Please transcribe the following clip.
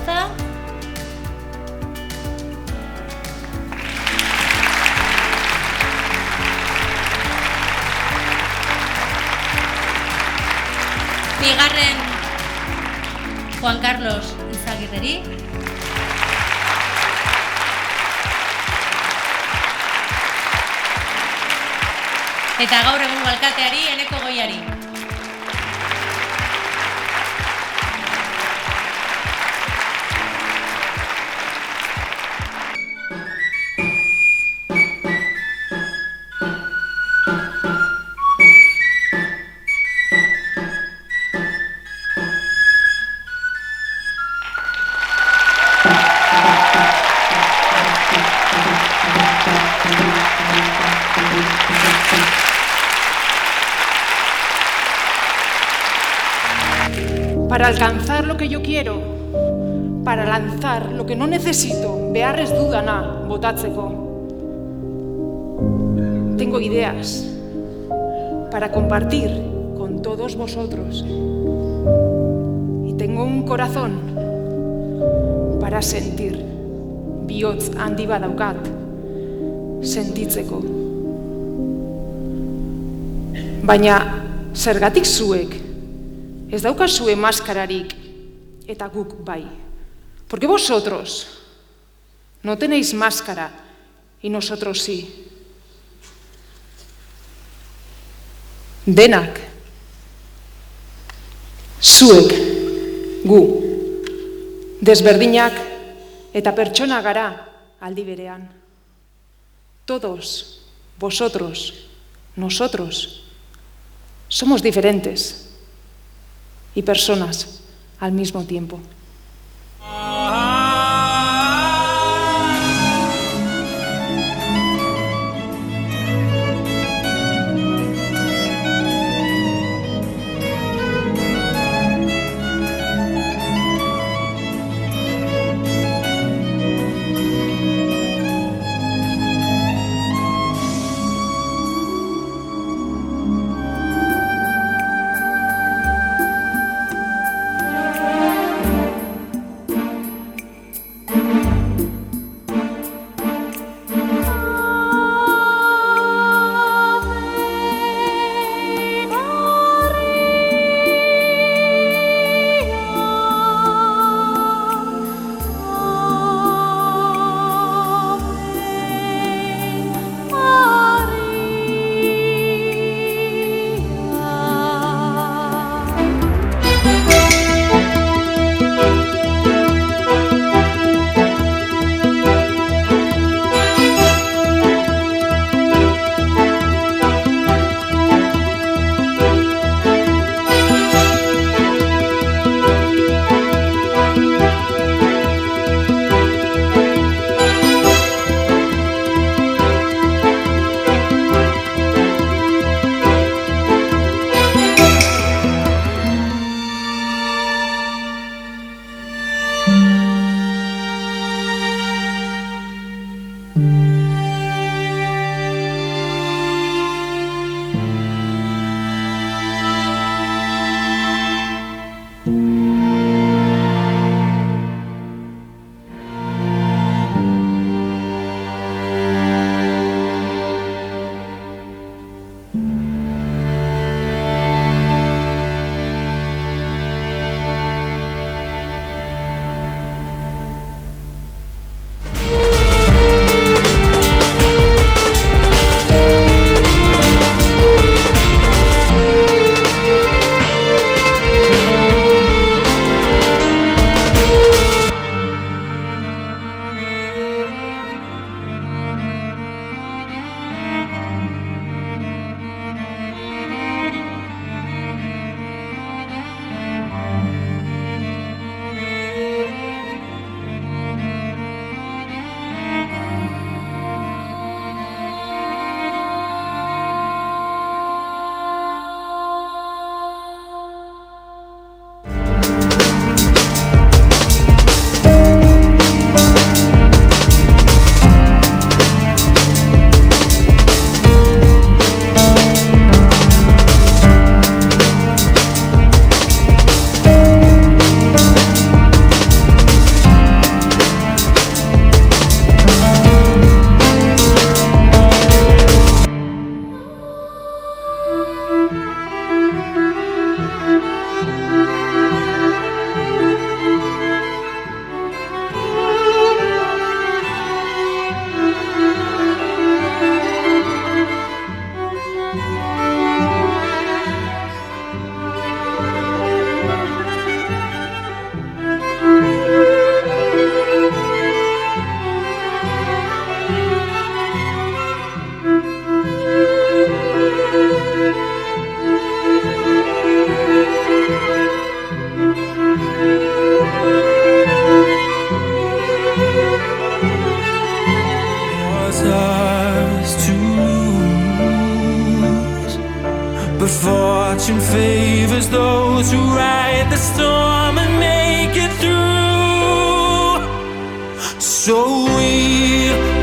Zaragoza. Bigarren Juan Carlos Izagirreri. Eta gaur egungo alkateari, Eneko Goiari. Para alcanzar lo que yo quiero, para lanzar lo que no necesito, beharrez dudana botatzeko. Tengo ideas para compartir con todos vosotros. Y tengo un corazón para sentir. Bihotz handi badaukat, sentitzeko. Baina, zergatik zuek ez daukazue maskararik eta guk bai. Porque vosotros no tenéis máscara y nosotros sí. Denak, zuek, gu, desberdinak eta pertsona gara aldi berean. Todos, vosotros, nosotros, somos diferentes. Y personas al mismo tiempo. us to lose, but fortune favors those who ride the storm and make it through. So we